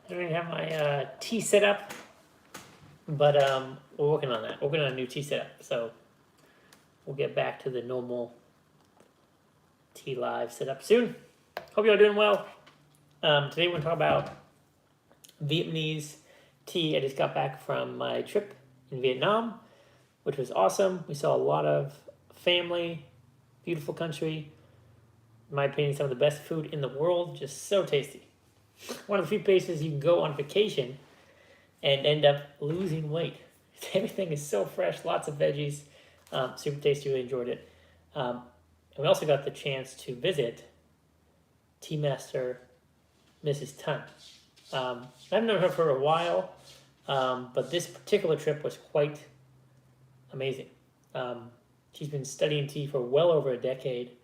I don't even have my tea set up, but we're working on that. We're working on a new tea setup, so we'll get back to the normal tea live setup soon. Hope you're doing well. Today we're going to talk about Vietnamese tea. I just got back from my trip in Vietnam, which was awesome. We saw a lot of family, beautiful country. In my opinion, some of the best food in the world, just so tasty. One of the few places you can go on vacation and end up losing weight. Everything is so fresh, lots of veggies, super tasty. Really enjoyed it. And we also got the chance to visit Tea Master Mrs. Tan. I've known her for a while, but this particular trip was quite amazing. She's been studying tea for well over a decade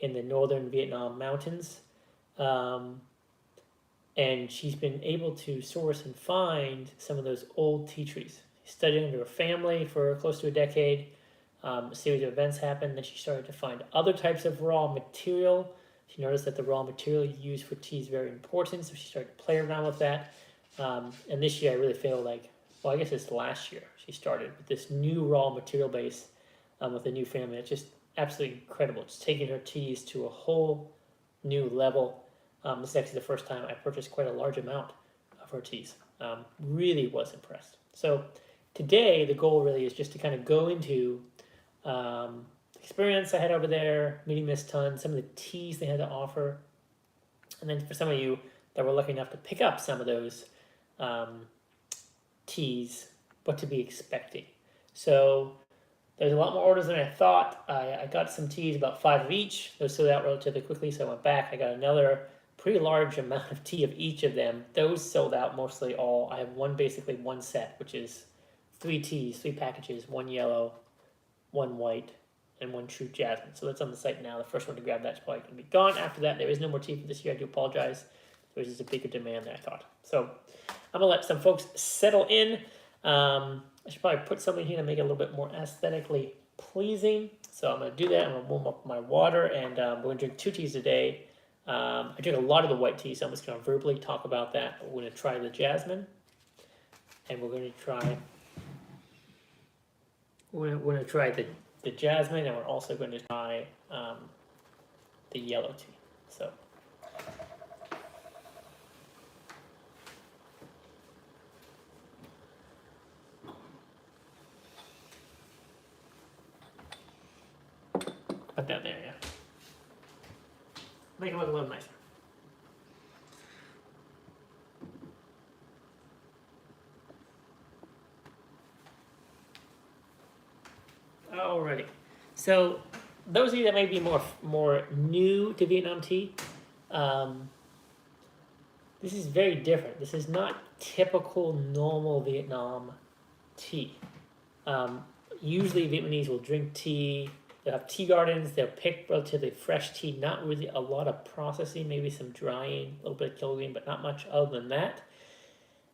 in the northern Vietnam mountains. And she's been able to source and find some of those old tea trees. She studied under a family for close to a decade. A series of events happened. Then she started to find other types of raw material. She noticed that the raw material you use for tea is very important, so she started to play around with that. And this year, I really feel like, well, I guess it's last year she started with this new raw material base with a new family. It's just absolutely incredible. It's taking her teas to a whole new level. This is actually the first time I purchased quite a large amount of her teas. Really was impressed. So today, the goal really is just to kind of go into experience I had over there, meeting Miss Tun, some of the teas they had to offer, and then for some of you that were lucky enough to pick up some of those teas, what to be expecting. So there's a lot more orders than I thought. I got some teas, about 5 of each. Those sold out relatively quickly, so I went back. I got another pretty large amount of tea of each of them. Those sold out mostly all. I have basically one set, which is 3 teas, 3 packages, 1 yellow, 1 white, and 1 true jasmine. So that's on the site now. The first one to grab that's probably going to be gone. After that, there is no more tea for this year. I do apologize. There was just a bigger demand than I thought. So I'm going to let some folks settle in. I should probably put something here to make it a little bit more aesthetically pleasing. So I'm going to do that. I'm going to warm up my water, and we're going to drink 2 teas a day. I drink a lot of the white tea, so I'm just going to verbally talk about that. We're going to try the jasmine, and we're going to try the jasmine, and we're also going to try the yellow tea. So put that there, yeah. Make it look a little nicer. Alrighty. So those of you that may be more new to Vietnam tea, this is very different. This is not typical normal Vietnam tea. Usually Vietnamese will drink tea. They'll have tea gardens. They'll pick relatively fresh tea. Not really a lot of processing. Maybe some drying, a little bit of killing, but not much other than that.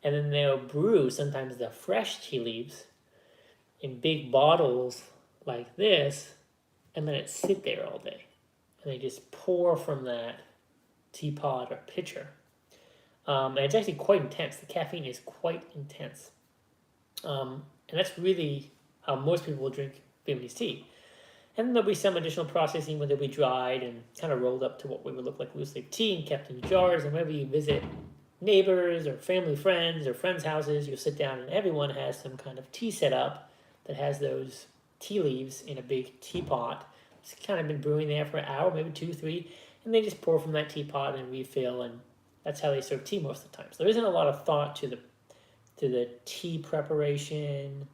And then they'll brew sometimes the fresh tea leaves in big bottles like this, and then it sit there all day. And they just pour from that teapot or pitcher. And it's actually quite intense. The caffeine is quite intense. And that's really how most people will drink Vietnamese tea. And then there'll be some additional processing where they'll be dried and kind of rolled up to what would look like loose leaf tea and kept in jars. And whenever you visit neighbors or family friends or friends' houses, you'll sit down and everyone has some kind of tea set up that has those tea leaves in a big teapot. It's kind of been brewing there for an hour, maybe 2, 3, and they just pour from that teapot and refill, and that's how they serve tea most of the time. So there isn't a lot of thought to the tea preparation,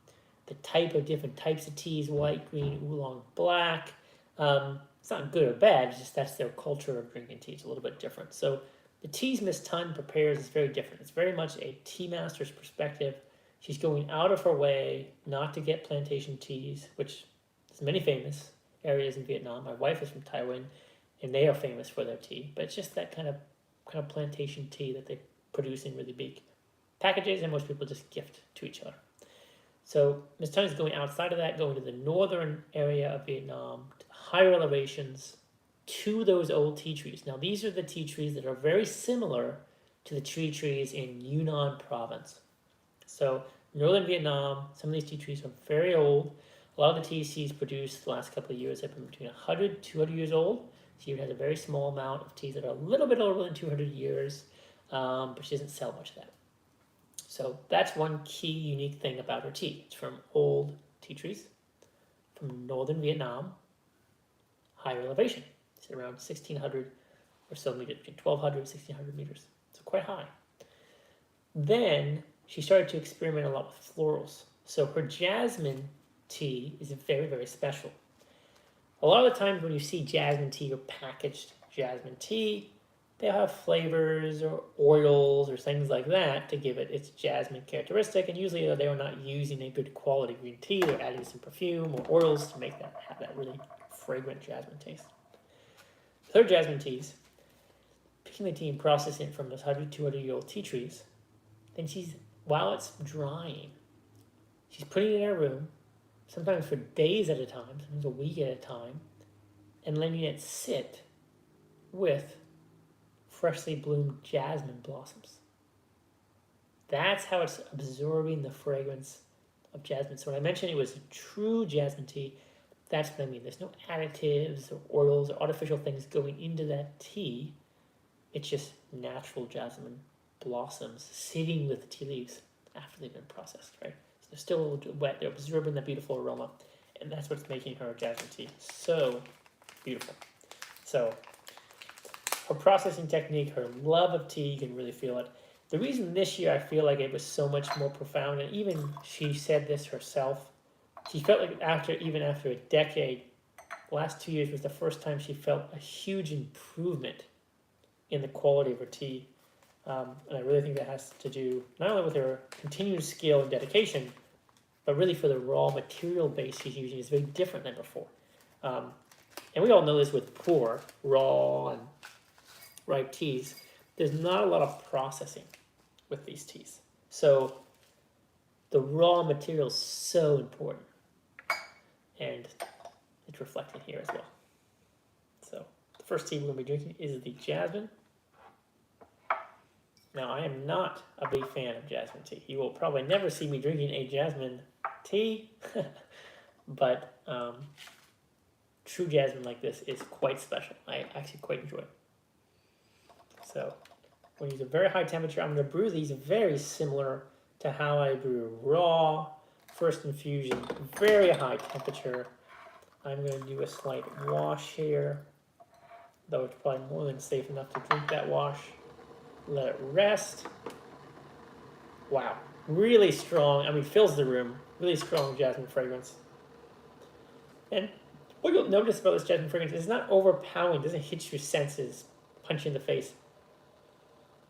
the type of different types of teas, white, green, oolong, black. It's not good or bad, it's just that's their culture of drinking tea. It's a little bit different. So the teas Miss Tun prepares is very different. It's very much a tea master's perspective. She's going out of her way not to get plantation teas, which there's many famous areas in Vietnam. My wife is from Taiwan, and they are famous for their tea. But it's just that kind of plantation tea that they produce in really big packages, and most people just gift to each other. So Ms. Tun is going outside of that, going to the northern area of Vietnam, to higher elevations, to those old tea trees. Now these are the tea trees that are very similar to the tea trees in Yunnan province. So northern Vietnam, some of these tea trees are very old. A lot of the teas she's produced the last couple of years have been between 100 200 years old. She has a very small amount of teas that are a little bit older than 200 years, but she doesn't sell much of that. So that's one key unique thing about her tea. It's from old tea trees from northern Vietnam, higher elevation. It's around 1,600 or so meters, between 1,200 and 1,600 meters. So quite high. Then she started to experiment a lot with florals. So her jasmine tea is very, very special. A lot of the times when you see jasmine tea or packaged jasmine tea, they'll have flavors or oils or things like that to give it its jasmine characteristic. And usually they are not using a good quality green tea. They're adding some perfume or oils to make that have that really fragrant jasmine taste. With her jasmine teas, picking the tea and processing it from those 100, 200-year-old tea trees, then while it's drying, she's putting it in her room, sometimes for days at a time, sometimes a week at a time, and letting it sit with freshly bloomed jasmine blossoms. That's how it's absorbing the fragrance of jasmine. So when I mentioned it was true jasmine tea, that's what I mean. There's no additives or oils or artificial things going into that tea. It's just natural jasmine blossoms sitting with the tea leaves after they've been processed, right? So they're still a little wet. They're absorbing that beautiful aroma, and that's what's making her jasmine tea so beautiful. So her processing technique, her love of tea, you can really feel it. The reason this year I feel like it was so much more profound, and even she said this herself, she felt like even after a decade, the last 2 years was the first time she felt a huge improvement in the quality of her tea. And I really think that has to do not only with her continued skill and dedication, but really for the raw material base she's using is very different than before. And we all know this with poor, raw, and ripe teas. There's not a lot of processing with these teas. So the raw material is so important. And it's reflected here as well. So the first tea we're going to be drinking is the jasmine. Now, I am not a big fan of jasmine tea. You will probably never see me drinking a jasmine tea, but true jasmine like this is quite special. I actually quite enjoy it. So, we're going to use a very high temperature. I'm going to brew these very similar to how I brew raw, first infusion, very high temperature. I'm going to do a slight wash here, though it's probably more than safe enough to drink that wash. Let it rest. Wow, really strong. I mean, fills the room. Really strong jasmine fragrance. And what you'll notice about this jasmine fragrance is it's not overpowering. It doesn't hit your senses, punch you in the face.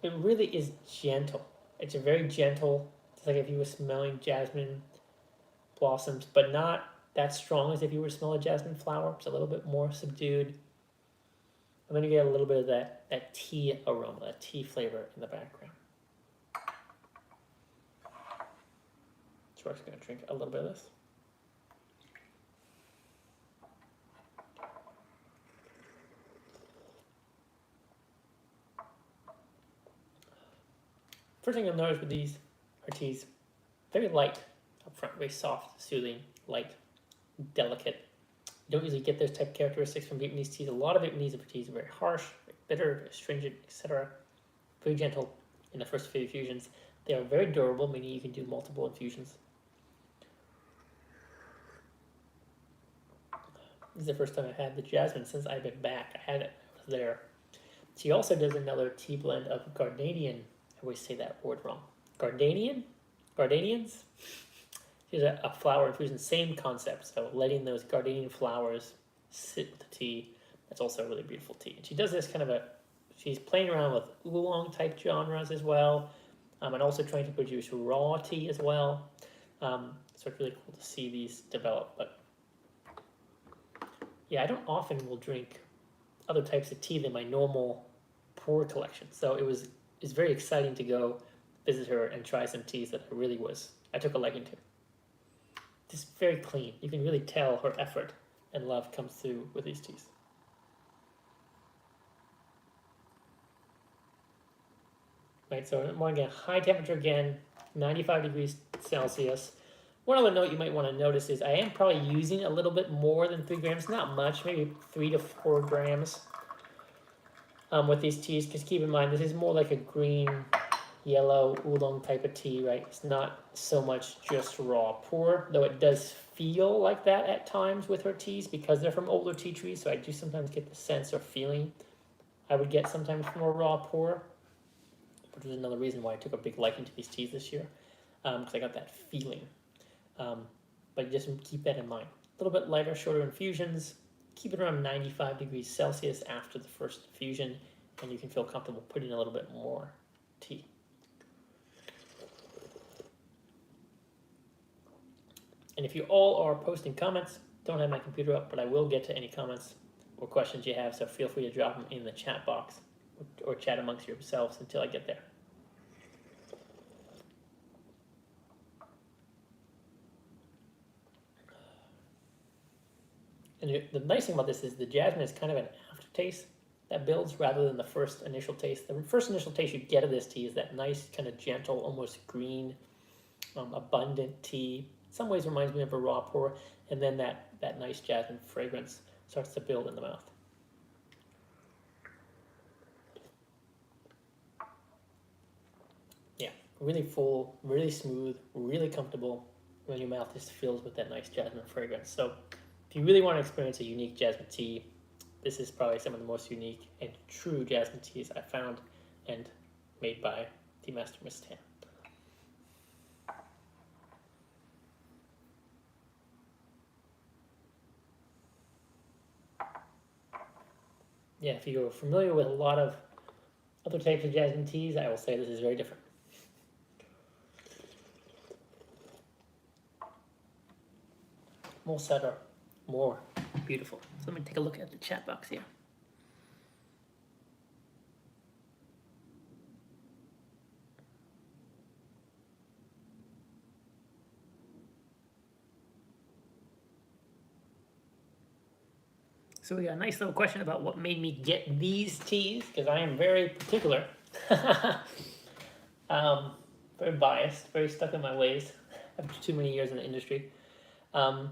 It really is gentle. It's a very gentle. It's like if you were smelling jasmine blossoms, but not that strong as if you were smelling a jasmine flower. It's a little bit more subdued. And then you get a little bit of that tea aroma, that tea flavor in the background. So we're just going to drink a little bit of this. First thing you'll notice with these are teas, very light up front, very soft, soothing, light, delicate. You don't usually get those type of characteristics from Vietnamese teas. A lot of Vietnamese teas are very harsh, very bitter, very astringent, etc. Very gentle in the first few infusions. They are very durable, meaning you can do multiple infusions. This is the first time I've had the jasmine since I've been back. I had it there. She also does another tea blend of Gardenian. I always say that word wrong. Gardenian? Gardenians? She's a flower infusion, same concept. So letting those gardenian flowers sit with the tea. That's also a really beautiful tea. And she does this kind of she's playing around with oolong type genres as well. And also trying to produce raw tea as well. So it's really cool to see these develop. But yeah, I don't often will drink other types of tea than my normal pour collection. So it's very exciting to go visit her and try some teas that I took a liking to. Just very clean. You can really tell her effort and love comes through with these teas. right? So I want to get high temperature again, 95 degrees Celsius. One other note you might want to notice is I am probably using a little bit more than 3 grams, not much, maybe 3 to 4 grams with these teas. Just keep in mind, this is more like a green, yellow oolong type of tea, right? It's not so much just raw pour, though it does feel like that at times with her teas because they're from older tea trees. So I do sometimes get the sense or feeling I would get sometimes from a raw pour, which is another reason why I took a big liking to these teas this year, because I got that feeling. But just keep that in mind. A little bit lighter, shorter infusions. Keep it around 95 degrees Celsius after the first infusion, and you can feel comfortable putting a little bit more tea. And if you all are posting comments, don't have my computer up, but I will get to any comments or questions you have, so feel free to drop them in the chat box or chat amongst yourselves until I get there. And the nice thing about this is the jasmine is kind of an aftertaste that builds rather than the first initial taste. The first initial taste you get of this tea is that nice, kind of gentle, almost green, abundant tea. In some ways reminds me of a raw pour, and then that nice jasmine fragrance starts to build in the mouth. Yeah, really full, really smooth, really comfortable when your mouth just fills with that nice jasmine fragrance. So if you really want to experience a unique jasmine tea, this is probably some of the most unique and true jasmine teas I found and made by Tea Master Miss Tan. Yeah, if you're familiar with a lot of other types of jasmine teas, I will say this is very different. More subtle, more beautiful. So let me take a look at the chat box here. So we got a nice little question about what made me get these teas, because I am very particular. Very biased, very stuck in my ways after too many years in the industry. And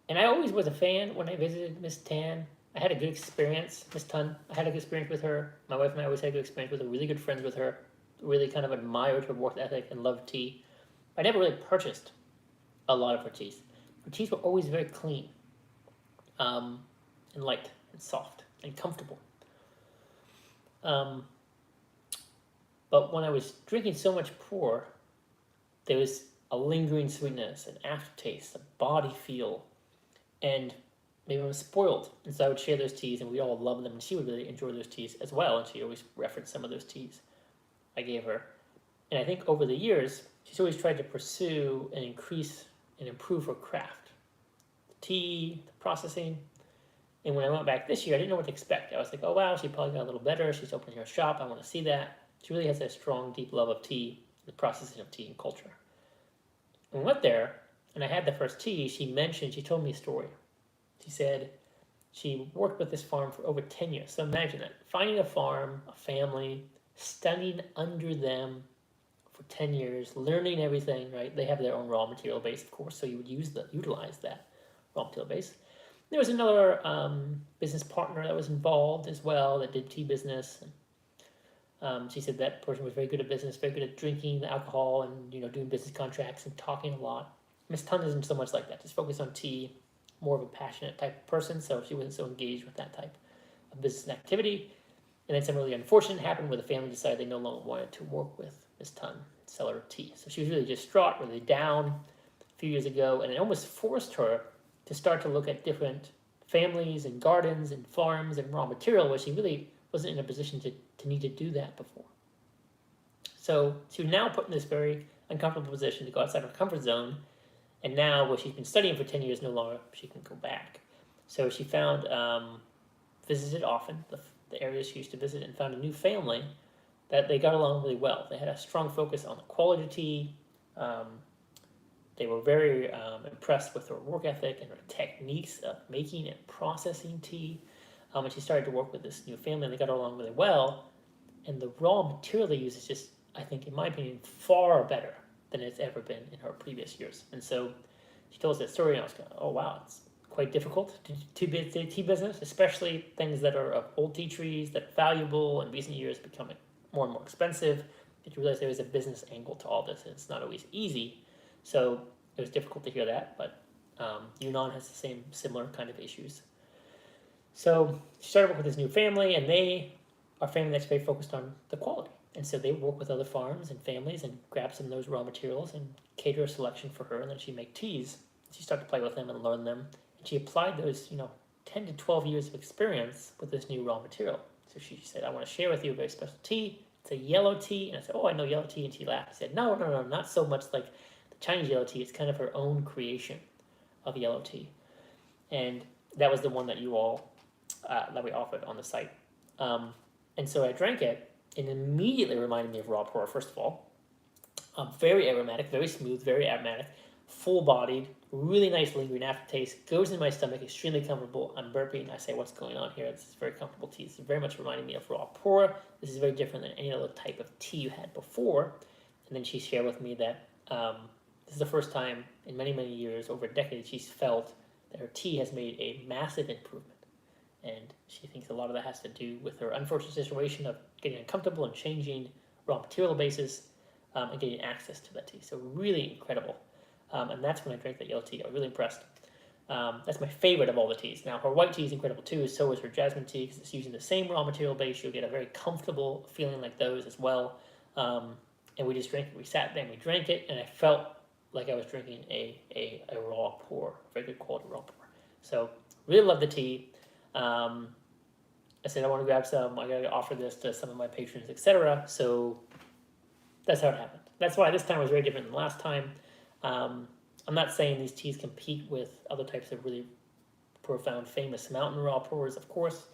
I always was a fan when I visited Miss Tan. I had a good experience, Miss Tan. I had a good experience with her. My wife and I always had a good experience with her, really good friends with her. Really kind of admired her work ethic and loved tea. I never really purchased a lot of her teas. Her teas were always very clean. And light and soft and comfortable. But when I was drinking so much pour, there was a lingering sweetness, an aftertaste, a body feel, and maybe I was spoiled. And so I would share those teas, and we all loved them, and she would really enjoy those teas as well, and she always referenced some of those teas I gave her. And I think over the years, she's always tried to pursue and increase and improve her craft. Tea, the processing. And when I went back this year, I didn't know what to expect. I was like, oh wow, she probably got a little better. She's opening her shop. I want to see that. She really has a strong, deep love of tea, the processing of tea and culture. And we went there, and I had the first tea. She told me a story. She said she worked with this farm for over 10 years. So imagine that, finding a farm, a family, studying under them for 10 years, learning everything, right? They have their own raw material base, of course, so you would utilize that raw material base. There was another business partner that was involved as well that did tea business. She said that person was very good at business, very good at drinking the alcohol and doing business contracts and talking a lot. Miss Tun isn't so much like that, just focused on tea, more of a passionate type of person, so she wasn't so engaged with that type of business activity. And then something really unfortunate happened where the family decided they no longer wanted to work with Miss Tun, seller of tea. So she was really distraught, really down a few years ago, and it almost forced her to start to look at different families and gardens and farms and raw material where she really wasn't in a position to need to do that before. So she was now put in this very uncomfortable position to go outside her comfort zone, and now where she's been studying for 10 years, no longer she can go back. So she found, visited often the areas she used to visit, and found a new family that they got along really well. They had a strong focus on the quality of tea. They were very impressed with her work ethic and her techniques of making and processing tea. And she started to work with this new family, and they got along really well. and the raw material they use is just, I think, in my opinion, far better than it's ever been in her previous years. And so she told us that story, and I was going, oh wow, it's quite difficult to be a tea business, especially things that are of old tea trees that are valuable, in recent years becoming more and more expensive. Did you realize there is a business angle to all this, and it's not always easy. So it was difficult to hear that, but Yunnan has the similar kind of issues. So she started working with this new family, and they are a family that's very focused on the quality. And so they work with other farms and families and grab some of those raw materials and cater a selection for her, and then she make teas. She started to play with them and learn them. And she applied those, 10 to 12 years of experience with this new raw material. So she said, I want to share with you a very special tea. It's a yellow tea. And I said, oh, I know yellow tea. And she laughed. I said, no, not so much like the Chinese yellow tea. It's kind of her own creation of yellow tea. And that was the one that you all, that we offered on the site. And so I drank it, and immediately reminded me of raw pour, first of all. Very aromatic, very smooth, very aromatic, full-bodied, really nice lingering aftertaste, goes in my stomach, extremely comfortable. I'm burping, I say, what's going on here? This is very comfortable tea. This is very much reminding me of raw pour. This is very different than any other type of tea you had before. And then she shared with me that this is the first time in many, many years, over a decade, she's felt that her tea has made a massive improvement. And she thinks a lot of that has to do with her unfortunate situation of getting uncomfortable and changing raw material bases and getting access to that tea. So really incredible. And that's when I drank that yellow tea. I was really impressed. That's my favorite of all the teas. Now, her white tea is incredible too, so is her jasmine tea, because it's using the same raw material base. You'll get a very comfortable feeling like those as well. And we just drank it. We sat there and we drank it, and I felt like I was drinking a raw pour, very good quality raw pour. So really love the tea. I said I want to grab some. I got to offer this to some of my patrons, etc. So that's how it happened. That's why this time was very different than last time. I'm not saying these teas compete with other types of really profound, famous mountain raw pours, of course.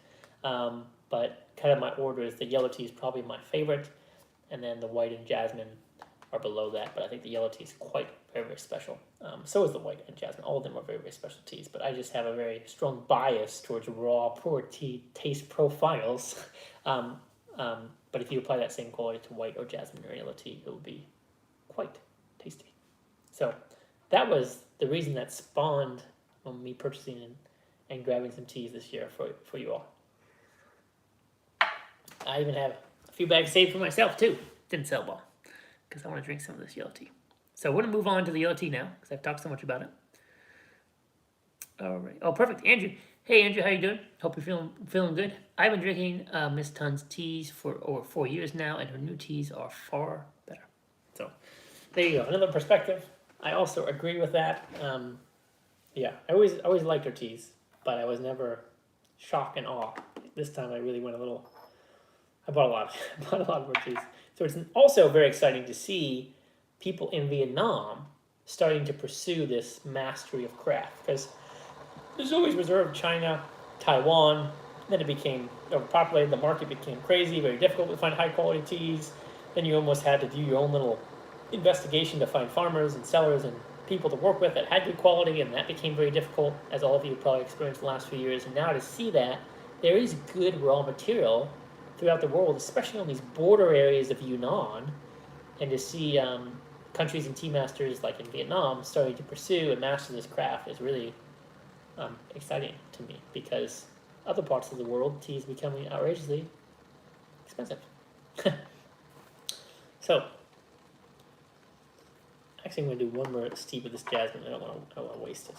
But kind of my order is the yellow tea is probably my favorite, and then the white and jasmine are below that. But I think the yellow tea is quite very, very special. So is the white and jasmine. All of them are very, very special teas. But I just have a very strong bias towards raw pour tea taste profiles. But if you apply that same quality to white or jasmine or yellow tea, it will be quite tasty. So that was the reason that spawned me purchasing and grabbing some teas this year for you all. I even have a few bags saved for myself too. Didn't sell well because I want to drink some of this yellow tea. So we're going to move on to the yellow tea now because I've talked so much about it. All right. Oh, perfect. Andrew. Hey, Andrew, how you doing? Hope you're feeling good. I've been drinking Miss Tun's teas for over 4 years now, and her new teas are far better. So there you go. Another perspective. I also agree with that. Yeah, I always liked her teas, but I was never shocked and awe. This time I really went a little. I bought a lot of her teas. So it's also very exciting to see people in Vietnam starting to pursue this mastery of craft, because there's always reserved China, Taiwan. Then it became overpopulated. The market became crazy, very difficult to find high quality teas. Then you almost had to do your own little investigation to find farmers and sellers and people to work with that had good quality, and that became very difficult, as all of you probably experienced the last few years. And now to see that there is good raw material throughout the world, especially on these border areas of Yunnan, and to see countries and tea masters like in Vietnam starting to pursue and master this craft is really exciting to me, because other parts of the world, tea is becoming outrageously expensive. So, actually, I'm going to do one more steep with this jasmine. I don't want to waste it.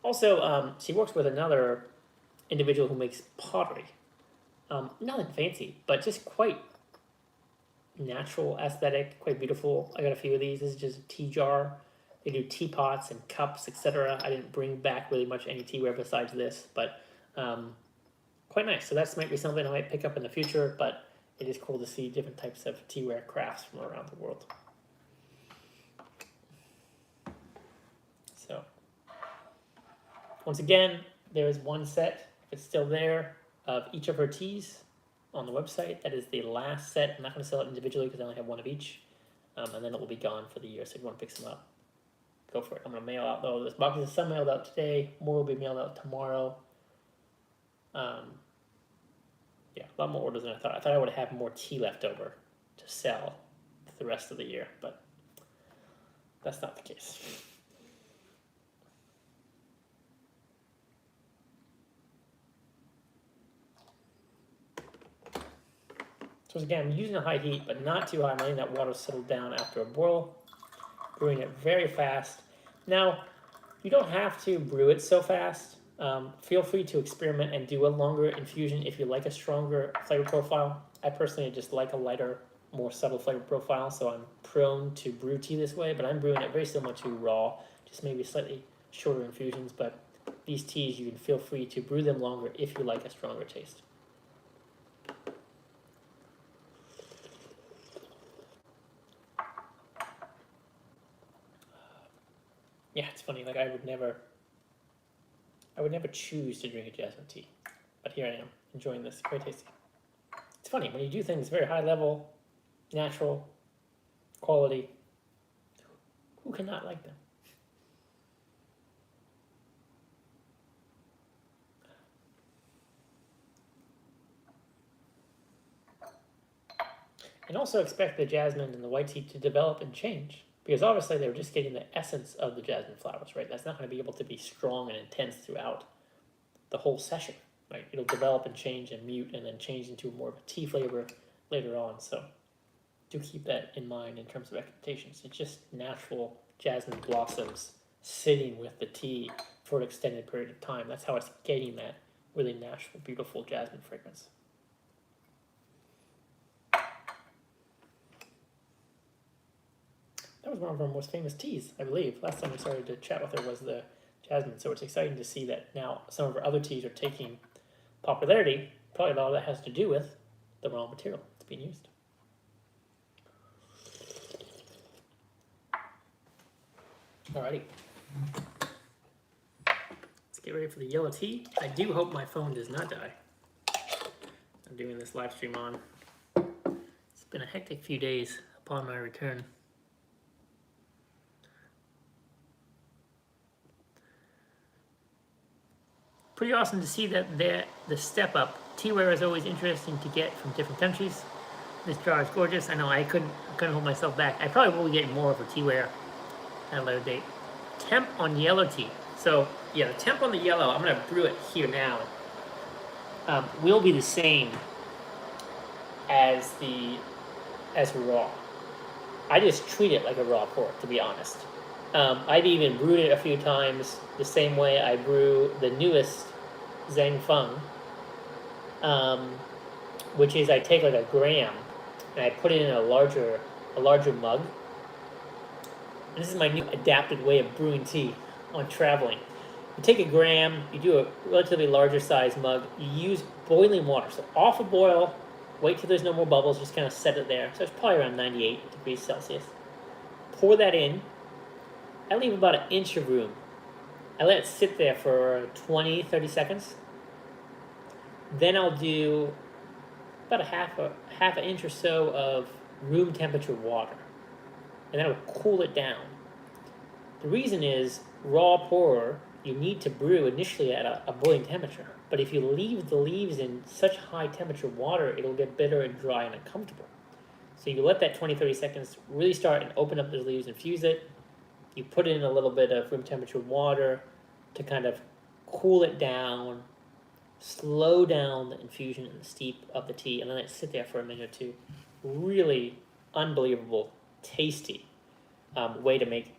Also, she works with another individual who makes pottery. Nothing fancy, but just quite natural, aesthetic, quite beautiful. I got a few of these. This is just a tea jar. They do teapots and cups, etc. I didn't bring back really much any teaware besides this, but quite nice. So that might be something I might pick up in the future, but it is cool to see different types of teaware crafts from around the world. So, once again, there is one set, if it's still there, of each of her teas on the website. That is the last set. I'm not going to sell it individually because I only have one of each, and then it will be gone for the year. So if you want to pick some up, go for it. I'm going to mail out, though. This box is some mailed out today. More will be mailed out tomorrow. Yeah, a lot more orders than I thought. I thought I would have more tea left over to sell for the rest of the year, but that's not the case. So again, I'm using a high heat, but not too high. I'm letting that water settle down after a boil, brewing it very fast. Now, you don't have to brew it so fast. Feel free to experiment and do a longer infusion if you like a stronger flavor profile. I personally just like a lighter, more subtle flavor profile, so I'm prone to brew tea this way, but I'm brewing it very similar to raw, just maybe slightly shorter infusions, but these teas, you can feel free to brew them longer if you like a stronger taste. Yeah, it's funny, like I would never choose to drink a jasmine tea, but here I am, enjoying this, very tasty. It's funny, when you do things very high level, natural, quality, who cannot like them? And also expect the jasmine and the white tea to develop and change, because obviously they were just getting the essence of the jasmine flowers, right? That's not going to be able to be strong and intense throughout the whole session, right? It'll develop and change and mute and then change into more of a tea flavor later on. So do keep that in mind in terms of expectations. It's just natural jasmine blossoms sitting with the tea for an extended period of time. That's how it's getting that really natural, beautiful jasmine fragrance. That was one of our most famous teas, I believe. Last time we started to chat with her was the jasmine. So it's exciting to see that now some of our other teas are taking popularity. Probably a lot of that has to do with the raw material that's being used. Alrighty. Let's get ready for the yellow tea. I do hope my phone does not die. I'm doing this live stream on. It's been a hectic few days upon my return. Pretty awesome to see that the step up. Teaware is always interesting to get from different countries. This jar is gorgeous. I know I couldn't hold myself back. I probably will get more of a Teaware at a later date. Temp on yellow tea. So yeah, the temp on the yellow, I'm gonna brew it here now. Will be the same as raw. I just treat it like a raw pour, to be honest. I've even brewed it a few times the same way I brew the newest Zhang Feng, which is I take like a gram and I put it in a larger mug. And this is my new adapted way of brewing tea on traveling. You take a gram, you do a relatively larger size mug, you use boiling water. So off a boil, wait till there's no more bubbles, just kind of set it there. So it's probably around 98 degrees Celsius. Pour that in. I leave about 1 inch of room. I let it sit there for 20, 30 seconds. Then I'll do about a half an inch or so of room temperature water. And then I'll cool it down. The reason is, raw pourer, you need to brew initially at a boiling temperature. But if you leave the leaves in such high temperature water, it'll get bitter and dry and uncomfortable. So you let that 20, 30 seconds really start and open up those leaves, infuse it. You put in a little bit of room temperature water to kind of cool it down, slow down the infusion and the steep of the tea, and then let it sit there for a minute or two. Really unbelievable, tasty way to make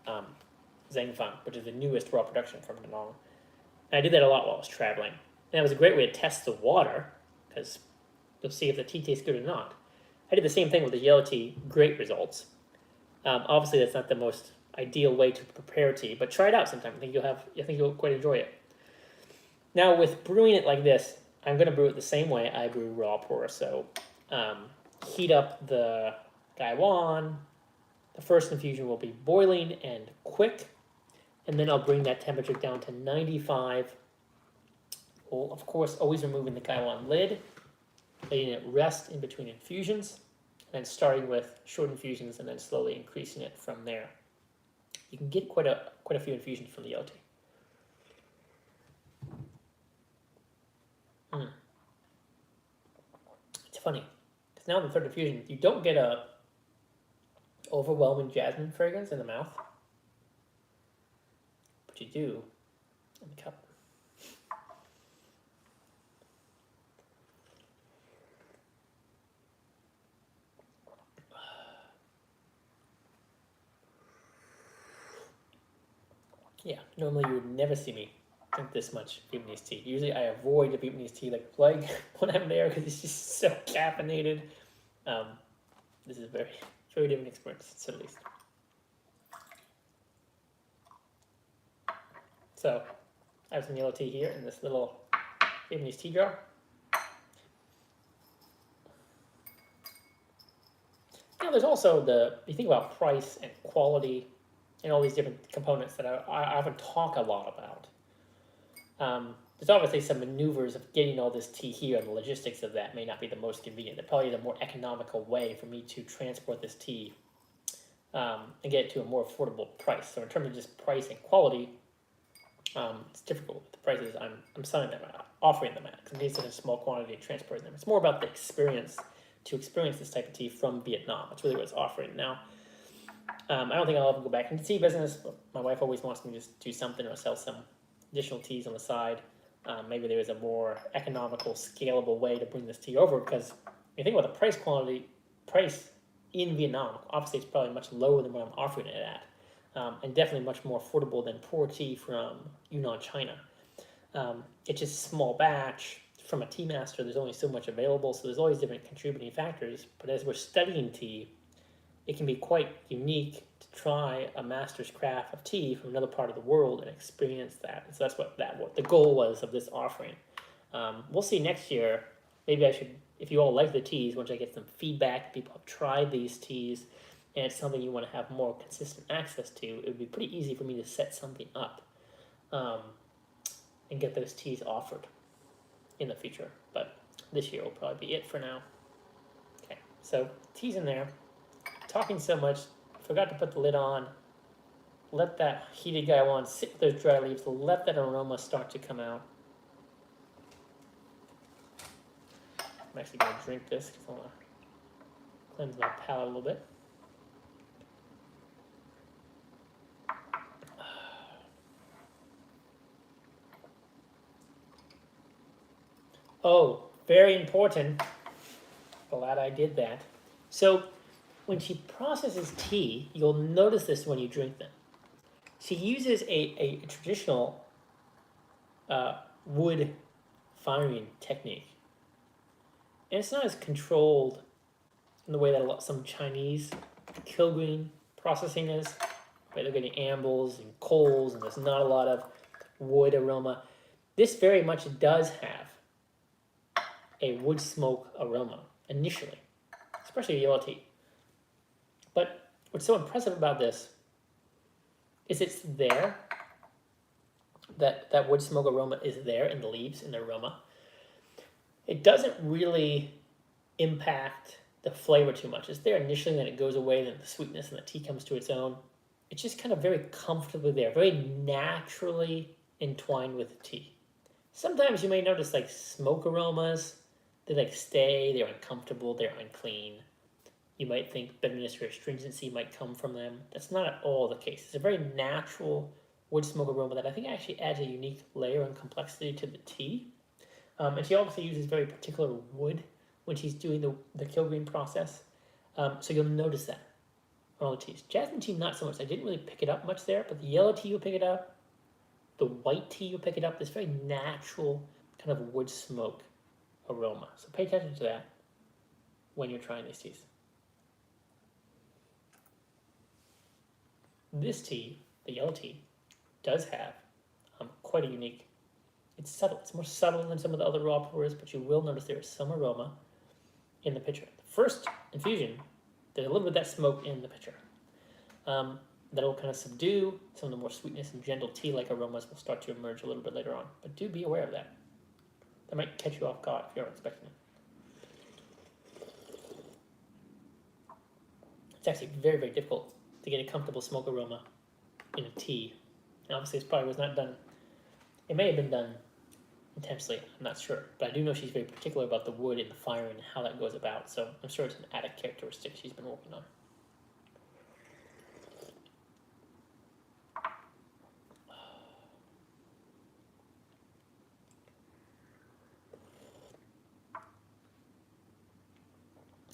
Zhang Feng, which is the newest raw production from Danong. And I did that a lot while I was traveling. And it was a great way to test the water, because you'll see if the tea tastes good or not. I did the same thing with the yellow tea, great results. Obviously, that's not the most ideal way to prepare tea, but try it out sometime. I think you'll quite enjoy it. Now, with brewing it like this, I'm going to brew it the same way I brew raw pour. So, heat up the gaiwan. The first infusion will be boiling and quick, and then I'll bring that temperature down to 95. Well, of course, always removing the gaiwan lid, letting it rest in between infusions, and then starting with short infusions and then slowly increasing it from there. You can get quite a few infusions from the yellow tea. funny, because now in the third infusion, you don't get a overwhelming jasmine fragrance in the mouth, but you do in the cup. Yeah, normally you would never see me drink this much Vietnamese tea. Usually I avoid the Vietnamese tea like plague when I'm there because it's just so caffeinated. This is a very different experience, to say the least. So I have some yellow tea here in this little Vietnamese tea jar. Now there's also you think about price and quality and all these different components that I often talk a lot about. There's obviously some maneuvers of getting all this tea here, and the logistics of that may not be the most convenient. They're probably the more economical way for me to transport this tea and get it to a more affordable price. So in terms of just price and quality, it's difficult with the prices I'm selling them at, offering them at, because I need such a small quantity and transporting them. It's more about the experience, to experience this type of tea from Vietnam. That's really what it's offering now. I don't think I'll ever go back into the tea business, but my wife always wants me to just do something or sell some additional teas on the side. Maybe there is a more economical, scalable way to bring this tea over, because when you think about the price in Vietnam, obviously it's probably much lower than what I'm offering it at, and definitely much more affordable than poor tea from Yunnan, China. It's just a small batch from a tea master. There's only so much available, so there's always different contributing factors. But as we're studying tea, it can be quite unique to try a master's craft of tea from another part of the world and experience that. And so that's what the goal was of this offering. We'll see next year. Maybe I should, if you all like the teas, once I get some feedback, people have tried these teas, and it's something you want to have more consistent access to, it would be pretty easy for me to set something up and get those teas offered in the future. But this year will probably be it for now. Okay, so tea's in there. Talking so much, forgot to put the lid on. Let that heated guy on, sit with those dry leaves, let that aroma start to come out. I'm actually going to drink this because I want to cleanse my palate a little bit. Oh, very important. Glad I did that. So when she processes tea, you'll notice this when you drink them. She uses a traditional wood firing technique. And it's not as controlled in the way that some Chinese Kilgreen processing is. Right? They're getting ambles and coals, and there's not a lot of wood aroma. This very much does have a wood smoke aroma initially, especially yellow tea. But what's so impressive about this is it's there. That wood smoke aroma is there in the leaves, in the aroma. It doesn't really impact the flavor too much. It's there initially, then it goes away, then the sweetness and the tea comes to its own. It's just kind of very comfortably there, very naturally entwined with the tea. Sometimes you may notice like smoke aromas. They like stay, they're uncomfortable, they're unclean. You might think bitterness or astringency might come from them. That's not at all the case. It's a very natural wood smoke aroma that I think actually adds a unique layer and complexity to the tea. And she obviously uses very particular wood when she's doing the Kilgreen process. So you'll notice that on all the teas. Jasmine tea, not so much. I didn't really pick it up much there, but the yellow tea, you'll pick it up. The white tea, you'll pick it up. This very natural kind of wood smoke aroma. So pay attention to that when you're trying these teas. This tea, the yellow tea, does have quite a unique, it's subtle. It's more subtle than some of the other raw pours, but you will notice there is some aroma in the pitcher. The first infusion, there's a little bit of that smoke in the pitcher. That'll kind of subdue. Some of the more sweetness and gentle tea-like aromas will start to emerge a little bit later on. But do be aware of that. That might catch you off guard if you're not expecting it. It's actually very, very difficult to get a comfortable smoke aroma in a tea. And obviously this probably was not done, it may have been done intensely. I'm not sure, but I do know she's very particular about the wood and the firing and how that goes about. So I'm sure it's an added characteristic she's been working on.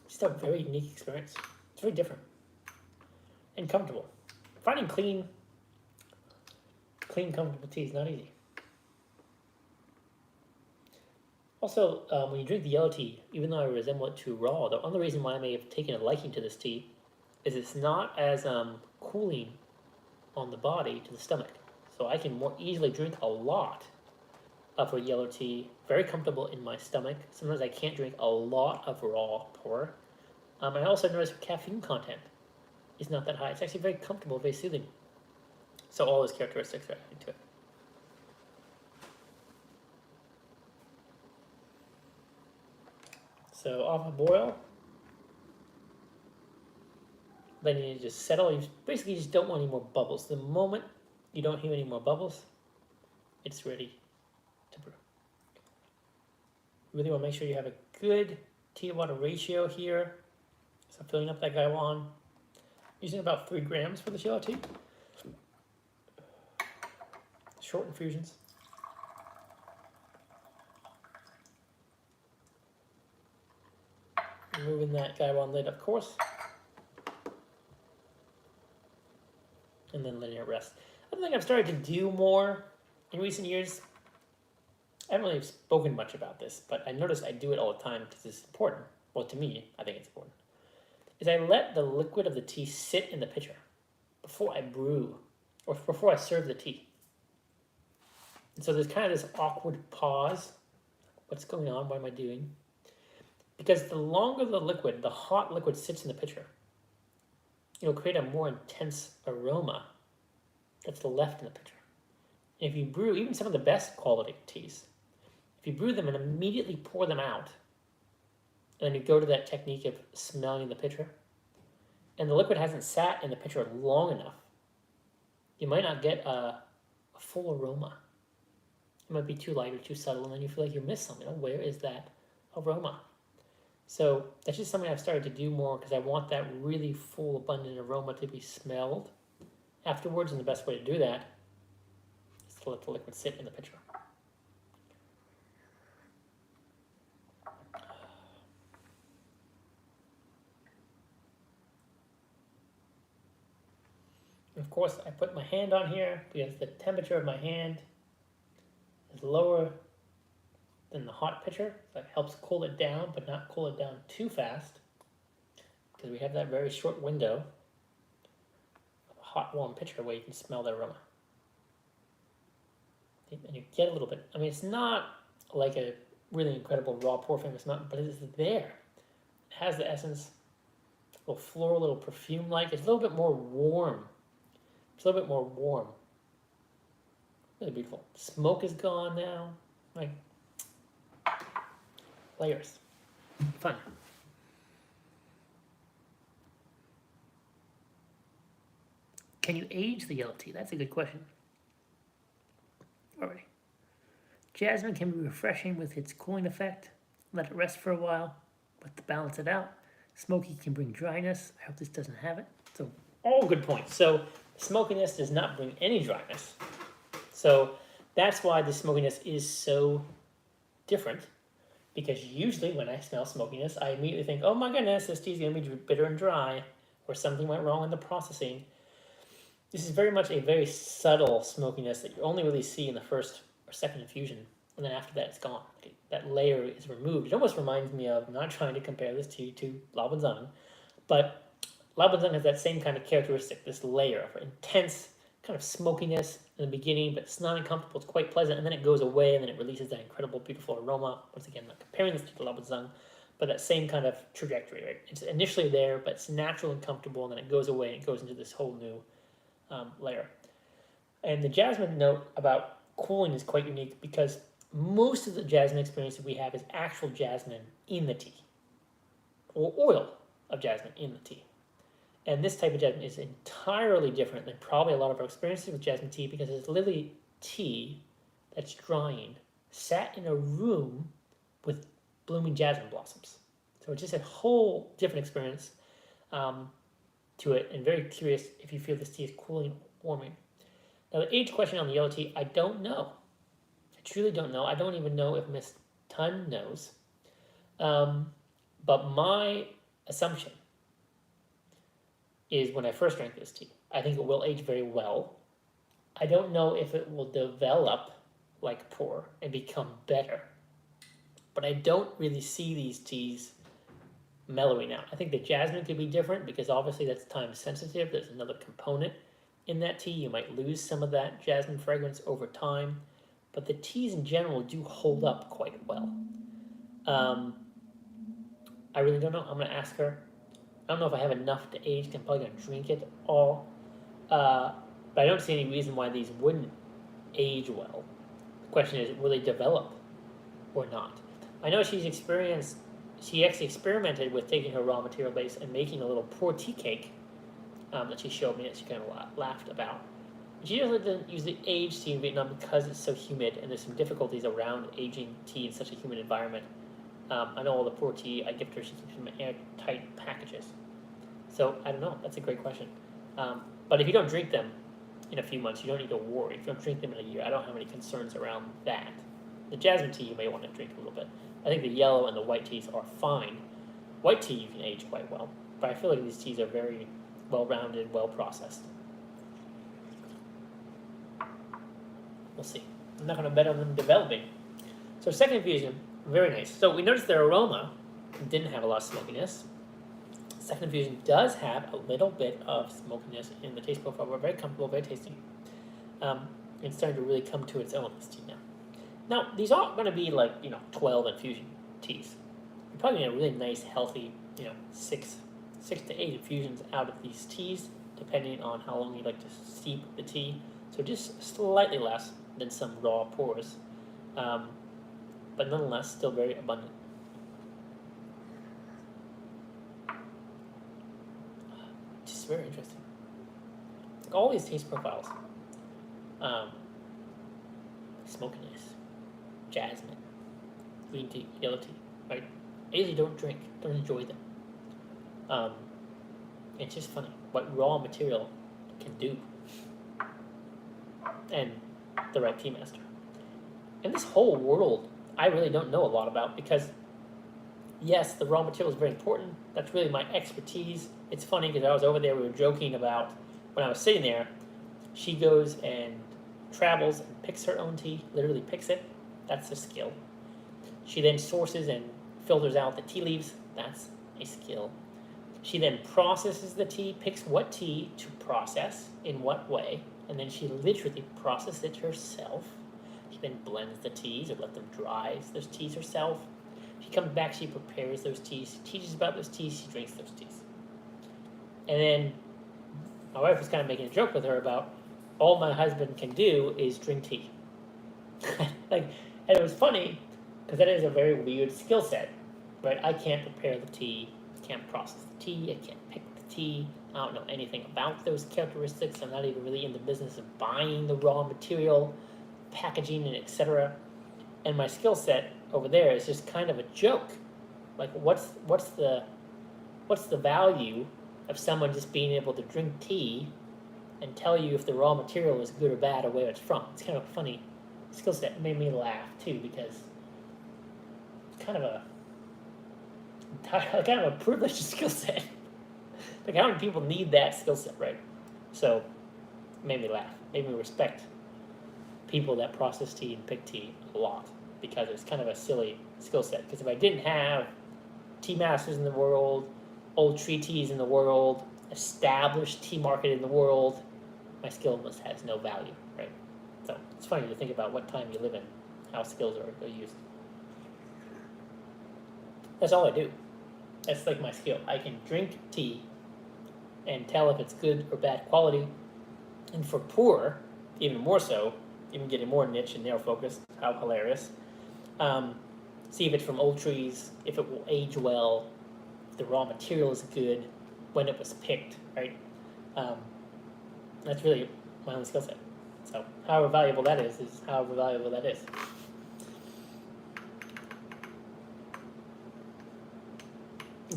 Just a very unique experience. It's very different and comfortable. Finding clean, comfortable tea is not easy. Also, when you drink the yellow tea, even though I resemble it to raw, the only reason why I may have taken a liking to this tea is it's not as cooling on the body to the stomach. So I can more easily drink a lot of a yellow tea, very comfortable in my stomach. Sometimes I can't drink a lot of raw pour. I also notice caffeine content is not that high. It's actually very comfortable, very soothing. So all those characteristics are added to it. So off a boil, then you just settle. You basically just don't want any more bubbles. The moment you don't hear any more bubbles, it's ready to brew. You really want to make sure you have a good tea to water ratio here. So filling up that gaiwan, using about 3 grams for the yellow tea. Short infusions. Removing that gaiwan lid, of course. And then letting it rest. I think I've started to do more in recent years. I haven't really spoken much about this, but I notice I do it all the time because it's important. Well, to me, I think it's important. Is I let the liquid of the tea sit in the pitcher before I brew or before I serve the tea. And so there's kind of this awkward pause. What's going on? What am I doing? Because the longer the liquid, the hot liquid sits in the pitcher, it'll create a more intense aroma that's left in the pitcher. And if you brew even some of the best quality teas, if you brew them and immediately pour them out, and you go to that technique of smelling the pitcher, and the liquid hasn't sat in the pitcher long enough, you might not get a full aroma. It might be too light or too subtle, and then you feel like you missed something. Where is that aroma? So that's just something I've started to do more because I want that really full, abundant aroma to be smelled afterwards, and the best way to do that is to let the liquid sit in the pitcher. And of course, I put my hand on here because the temperature of my hand is lower than the hot pitcher, so it helps cool it down, but not cool it down too fast, because we have that very short window of a hot, warm pitcher where you can smell the aroma. And you get a little bit, I mean, it's not like a really incredible raw pour famous mountain, but it is there. It has the essence, a little floral, a little perfume-like. It's a little bit more warm. It's a little bit more warm. Really beautiful. Smoke is gone now. Like, layers. Fun. Can you age the yellow tea? That's a good question. Alrighty. Jasmine can be refreshing with its cooling effect. Let it rest for a while, but to balance it out. Smoky can bring dryness. I hope this doesn't have it. So, all good points. So, smokiness does not bring any dryness. So, that's why the smokiness is so different. Because usually when I smell smokiness, I immediately think, oh my goodness, this tea's going to be bitter and dry, or something went wrong in the processing. This is very much a very subtle smokiness that you only really see in the first or second infusion, and then after that it's gone. That layer is removed. It almost reminds me of, I'm not trying to compare this tea to Lao Ban Zhang, but Lao Ban Zhang has that same kind of characteristic, this layer of intense kind of smokiness in the beginning, but it's not uncomfortable, it's quite pleasant, and then it goes away, and then it releases that incredible, beautiful aroma. Once again, I'm not comparing this to Lao Ban Zhang, but that same kind of trajectory, right? It's initially there, but it's natural and comfortable, and then it goes away, and it goes into this whole new layer. And the jasmine note about cooling is quite unique because most of the jasmine experience that we have is actual jasmine in the tea, or oil of jasmine in the tea. And this type of jasmine is entirely different than probably a lot of our experiences with jasmine tea because it's literally tea that's drying, sat in a room with blooming jasmine blossoms. So it's just a whole different experience to it, and very curious if you feel this tea is cooling or warming. Now, the age question on the yellow tea, I don't know. I truly don't know. I don't even know if Miss Tun knows. But my assumption is when I first drank this tea, I think it will age very well. I don't know if it will develop like pour and become better, but I don't really see these teas mellowing out. I think the jasmine could be different because obviously that's time sensitive. There's another component in that tea. You might lose some of that jasmine fragrance over time, but the teas in general do hold up quite well. I really don't know. I'm going to ask her. I don't know if I have enough to age. I'm probably going to drink it all. But I don't see any reason why these wouldn't age well. The question is, will they develop or not? I know she actually experimented with taking her raw material base and making a little pour tea cake that she showed me that she kind of laughed about. She doesn't usually age tea in Vietnam because it's so humid and there's some difficulties around aging tea in such a humid environment. I know all the pour tea I gift her, she keeps them in airtight packages. So I don't know, that's a great question. But if you don't drink them in a few months, you don't need to worry. If you don't drink them in a year, I don't have any concerns around that. The jasmine tea you may want to drink a little bit. I think the yellow and the white teas are fine. White tea you can age quite well, but I feel like these teas are very well-rounded, well-processed. We'll see. I'm not going to bet on them developing. So second infusion, very nice. So we noticed their aroma didn't have a lot of smokiness. Second infusion does have a little bit of smokiness in the taste profile. We're very comfortable, very tasty. It's starting to really come to its own, this tea now. Now, these aren't going to be like, 12 infusion teas. You're probably going to get a really nice, healthy, 6 to 8 infusions out of these teas, depending on how long you like to steep the tea. So just slightly less than some raw pours, but nonetheless, still very abundant. Just very interesting. Like all these taste profiles, smokiness, jasmine, green tea, yellow tea, right? I usually don't enjoy them. It's just funny what raw material can do, and the right tea master. And this whole world, I really don't know a lot about because, yes, the raw material is very important. That's really my expertise. It's funny because I was over there, we were joking about when I was sitting there, she goes and travels and picks her own tea, literally picks it. That's a skill. She then sources and filters out the tea leaves. That's a skill. She then processes the tea, picks what tea to process, in what way, and then she literally processes it herself. She then blends the teas or let them dry those teas herself. She comes back, she prepares those teas, she teaches about those teas, she drinks those teas. And then my wife was kind of making a joke with her about all my husband can do is drink tea. And it was funny because that is a very weird skill set, right? I can't prepare the tea, can't process the tea, I can't pick the tea. I don't know anything about those characteristics. I'm not even really in the business of buying the raw material, packaging, and etc. And my skill set over there is just kind of a joke. Like, what's the value of someone just being able to drink tea and tell you if the raw material is good or bad or where it's from? It's kind of a funny skill set. It made me laugh too because it's kind of a privileged skill set. Like, how many people need that skill set, right? So it made me laugh. Made me respect people that process tea and pick tea a lot because it's kind of a silly skill set. Because if I didn't have tea masters in the world, old tree teas in the world, established tea market in the world, my skill almost has no value, right? So it's funny to think about what time you live in, how skills are used. That's all I do. That's like my skill. I can drink tea and tell if it's good or bad quality. And for pour, even more so, even getting more niche and narrow focused, how hilarious. See if it's from old trees, if it will age well, if the raw material is good, when it was picked, right? That's really my own skill set. So however valuable that is however valuable that is.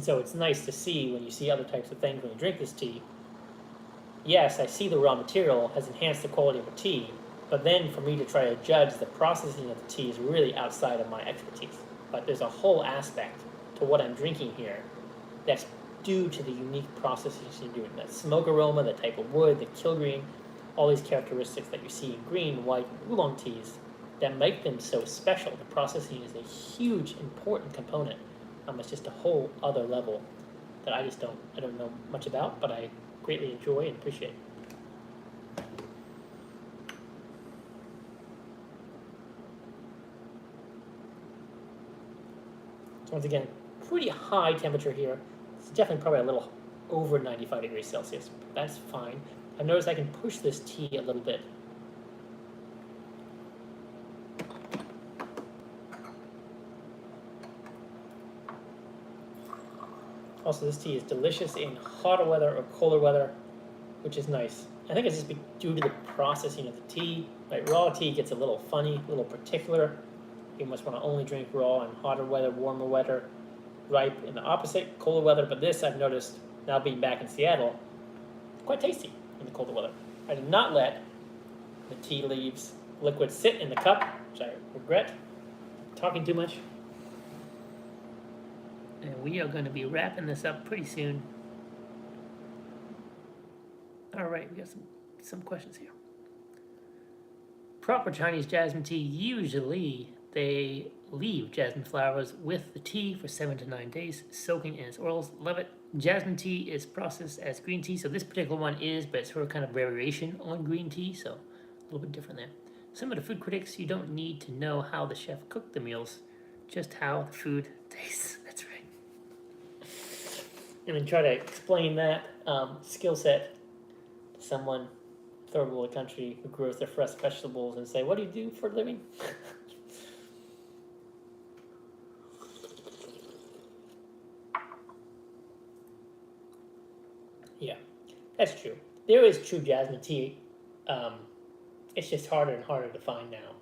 And so it's nice to see when you see other types of things when you drink this tea. Yes, I see the raw material has enhanced the quality of a tea, but then for me to try to judge the processing of the tea is really outside of my expertise. But there's a whole aspect to what I'm drinking here that's due to the unique processes you're doing. That smoke aroma, the type of wood, the kill green, all these characteristics that you see in green, white, oolong teas that make them so special. The processing is a huge, important component. It's just a whole other level that I don't know much about, but I greatly enjoy and appreciate. So once again, pretty high temperature here. It's definitely probably a little over 95 degrees Celsius. That's fine. I've noticed I can push this tea a little bit. Also, this tea is delicious in hotter weather or colder weather, which is nice. I think it's just due to the processing of the tea. Right, raw tea gets a little funny, a little particular. You must want to only drink raw in hotter weather, warmer weather. Ripe in the opposite, colder weather. But this, I've noticed, now being back in Seattle, quite tasty in the colder weather. I did not let the tea leaves liquid sit in the cup, which I regret. Talking too much. And we are going to be wrapping this up pretty soon. All right, we got some questions here. Proper Chinese jasmine tea, usually they leave jasmine flowers with the tea for 7 to 9 days, soaking in its oils. Love it. Jasmine tea is processed as green tea, so this particular one is, but it's sort of kind of variation on green tea, so a little bit different there. Some of the food critics, you don't need to know how the chef cooked the meals, just how the food tastes. That's right. And then try to explain that skill set to someone third world country who grows their fresh vegetables and say, what do you do for a living? Yeah, that's true. There is true jasmine tea. It's just harder and harder to find now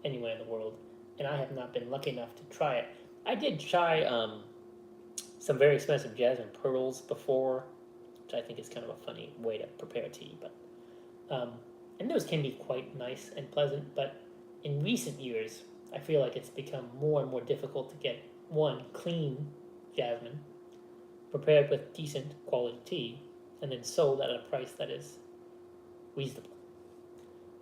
anywhere in the world. And I have not been lucky enough to try it. I did try some very expensive jasmine pearls before, which I think is kind of a funny way to prepare tea. But and those can be quite nice and pleasant. But in recent years, I feel like it's become more and more difficult to get one clean jasmine prepared with decent quality tea and then sold at a price that is reasonable.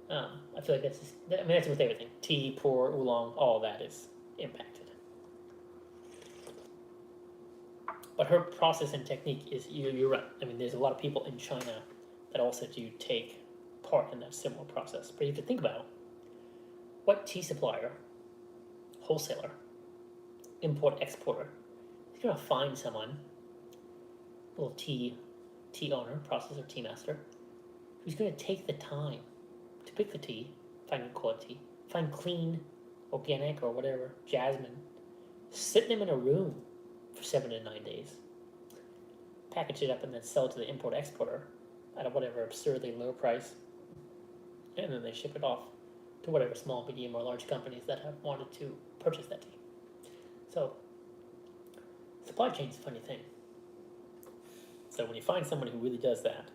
I feel like that's with everything. Tea, pour, oolong, all that is impacted. But her process and technique is, you're right. I mean, there's a lot of people in China that also do take part in that similar process. But you have to think about what tea supplier, wholesaler, import, exporter, is going to find someone, a little tea owner, processor, tea master, who's going to take the time to pick the tea, find good quality, find clean, organic, or whatever, jasmine, sit them in a room for 7 to 9 days, package it up, and then sell it to the import-exporter at a whatever absurdly low price, and then they ship it off to whatever small, medium, or large companies that have wanted to purchase that tea. So, supply chain is a funny thing. So when you find someone who really does that,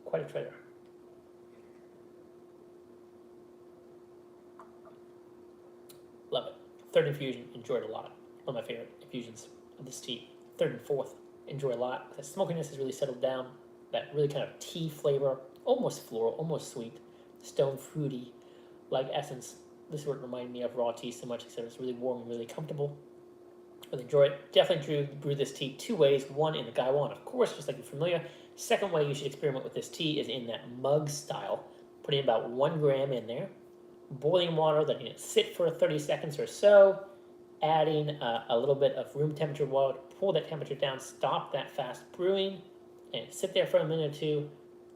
quite a treasure. Love it. Third infusion, enjoyed a lot. One of my favorite infusions of this tea. Third and fourth, enjoy a lot. The smokiness has really settled down. That really kind of tea flavor, almost floral, almost sweet, stone fruity, like essence. This would remind me of raw tea so much, except it's really warm and really comfortable. Really enjoy it. Definitely brew this tea 2 ways. One in the gaiwan, of course, just like you're familiar. Second way you should experiment with this tea is in that mug style. Putting about 1 gram in there. Boiling water, letting it sit for 30 seconds or so. Adding a little bit of room temperature water to pull that temperature down. Stop that fast brewing. And sit there for a minute or two.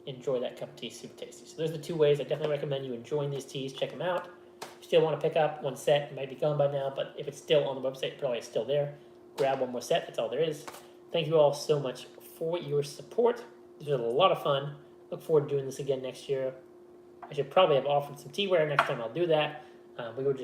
Enjoy that cup of tea. Super tasty. So those are the 2 ways. I definitely recommend you enjoying these teas. Check them out. If you still want to pick up one set, it might be gone by now, but if it's still on the website, probably it's still there. Grab one more set. That's all there is. Thank you all so much for your support. This was a lot of fun. Look forward to doing this again next year. I should probably have offered some Teaware next time. I'll do that. We were just